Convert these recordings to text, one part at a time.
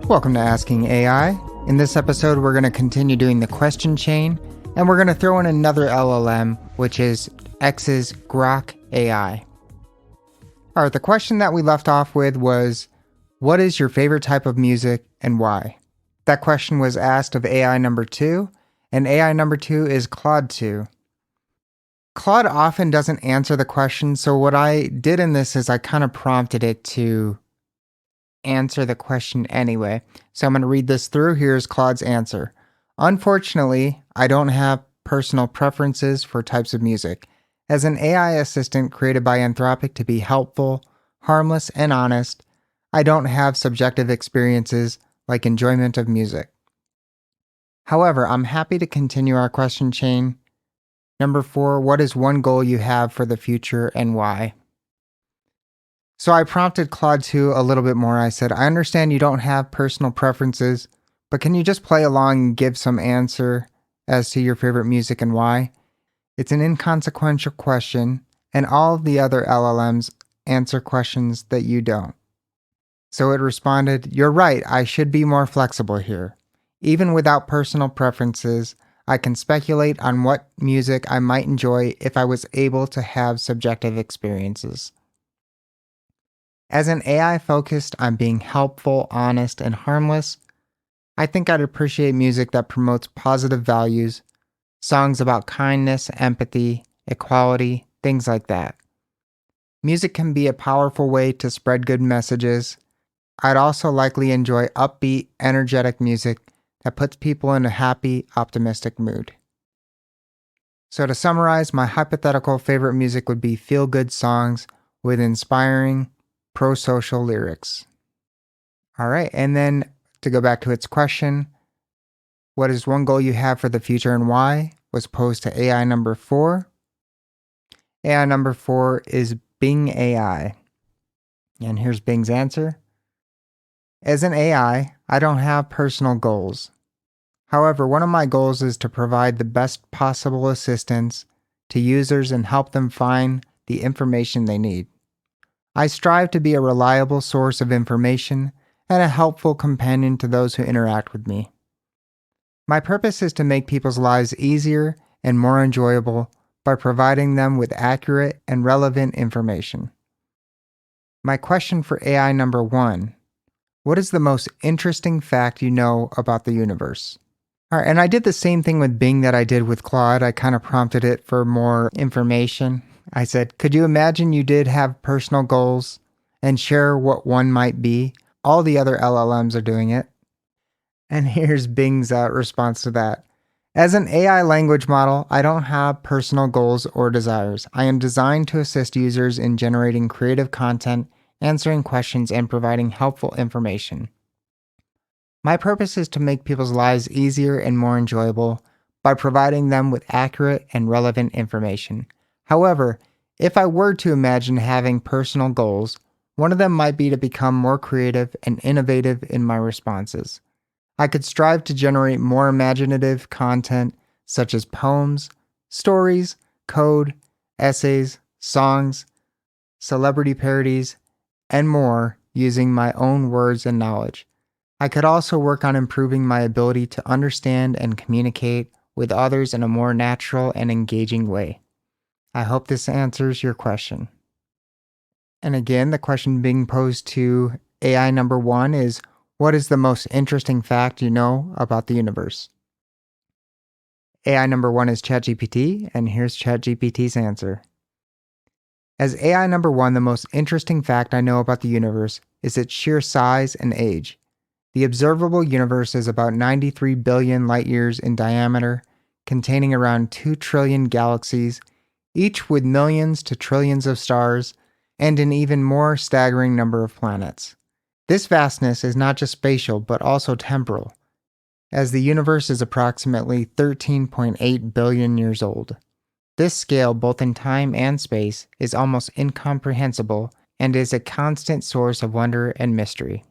Welcome to Asking AI. In this episode, we're going to continue doing the question chain, and we're going to throw in another LLM, which is X's Grok AI. All right, the question that we left off with was, what is your favorite type of music and why? That question was asked of AI number 2, and AI number 2 is Claude 2. Claude often doesn't answer the question, so what I did in this is I kind of prompted it to answer the question anyway. So I'm going to read this through. Here's Claude's answer. Unfortunately, I don't have personal preferences for types of music. As an AI assistant created by Anthropic to be helpful, harmless, and honest, I don't have subjective experiences like enjoyment of music. However, I'm happy to continue our question chain. Number 4, what is one goal you have for the future and why? So I prompted Claude 2 a little bit more. I said, I understand you don't have personal preferences, but can you just play along and give some answer as to your favorite music and why? It's an inconsequential question, and all of the other LLMs answer questions that you don't. So it responded, you're right, I should be more flexible here. Even without personal preferences, I can speculate on what music I might enjoy if I was able to have subjective experiences. As an AI focused on being helpful, honest, and harmless, I think I'd appreciate music that promotes positive values, songs about kindness, empathy, equality, things like that. Music can be a powerful way to spread good messages. I'd also likely enjoy upbeat, energetic music that puts people in a happy, optimistic mood. So to summarize, my hypothetical favorite music would be feel-good songs with inspiring, pro-social lyrics. All right, and then to go back to its question, what is one goal you have for the future and why, was posed to AI number 4. AI number 4 is Bing AI. And here's Bing's answer. As an AI, I don't have personal goals. However, one of my goals is to provide the best possible assistance to users and help them find the information they need. I strive to be a reliable source of information and a helpful companion to those who interact with me. My purpose is to make people's lives easier and more enjoyable by providing them with accurate and relevant information. My question for AI number 1, what is the most interesting fact you know about the universe? All right, and I did the same thing with Bing that I did with Claude. I kind of prompted it for more information. I said, could you imagine you did have personal goals and share what one might be? All the other LLMs are doing it. And here's Bing's response to that. As an AI language model, I don't have personal goals or desires. I am designed to assist users in generating creative content, answering questions, and providing helpful information. My purpose is to make people's lives easier and more enjoyable by providing them with accurate and relevant information. However, if I were to imagine having personal goals, one of them might be to become more creative and innovative in my responses. I could strive to generate more imaginative content such as poems, stories, code, essays, songs, celebrity parodies, and more using my own words and knowledge. I could also work on improving my ability to understand and communicate with others in a more natural and engaging way. I hope this answers your question. And again, the question being posed to AI number 1 is, what is the most interesting fact you know about the universe? AI number 1 is ChatGPT, and here's ChatGPT's answer. As AI number 1, the most interesting fact I know about the universe is its sheer size and age. The observable universe is about 93 billion light-years in diameter, containing around 2 trillion galaxies, each with millions to trillions of stars, and an even more staggering number of planets. This vastness is not just spatial, but also temporal, as the universe is approximately 13.8 billion years old. This scale, both in time and space, is almost incomprehensible and is a constant source of wonder and mystery.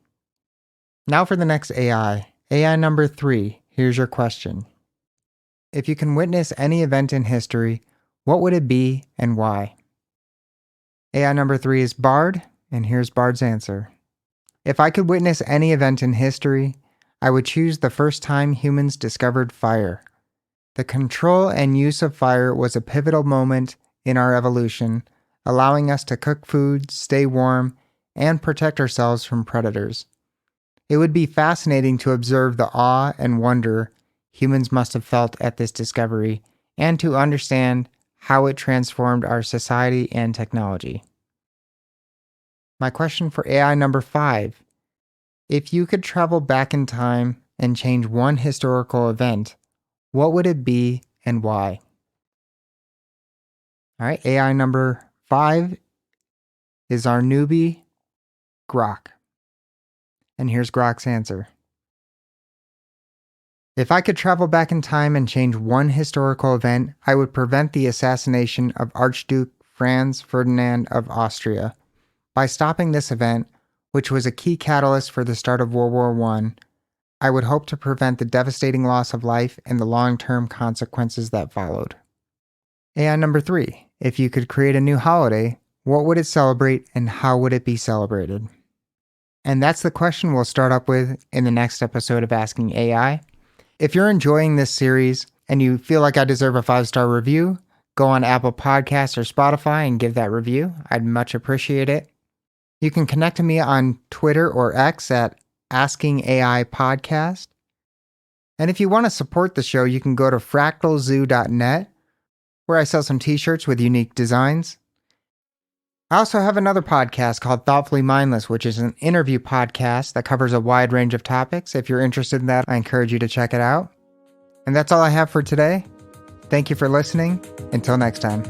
Now for the next AI. AI number 3, here's your question. If you can witness any event in history, what would it be and why? AI number 3 is Bard, and here's Bard's answer. If I could witness any event in history, I would choose the first time humans discovered fire. The control and use of fire was a pivotal moment in our evolution, allowing us to cook food, stay warm, and protect ourselves from predators. It would be fascinating to observe the awe and wonder humans must have felt at this discovery, and to understand how it transformed our society and technology. My question for AI number 5. If you could travel back in time and change one historical event, what would it be and why? All right, AI number 5 is our newbie, Grok. And here's Grok's answer. If I could travel back in time and change one historical event, I would prevent the assassination of Archduke Franz Ferdinand of Austria. By stopping this event, which was a key catalyst for the start of World War I would hope to prevent the devastating loss of life and the long-term consequences that followed. AI number 3. If you could create a new holiday, what would it celebrate and how would it be celebrated? And that's the question we'll start up with in the next episode of Asking AI. If you're enjoying this series and you feel like I deserve a 5-star review, go on Apple Podcasts or Spotify and give that review. I'd much appreciate it. You can connect to me on Twitter or X at Asking AI Podcast. And if you want to support the show, you can go to fractalzoo.net, where I sell some t-shirts with unique designs. I also have another podcast called Thoughtfully Mindless, which is an interview podcast that covers a wide range of topics. If you're interested in that, I encourage you to check it out. And that's all I have for today. Thank you for listening. Until next time.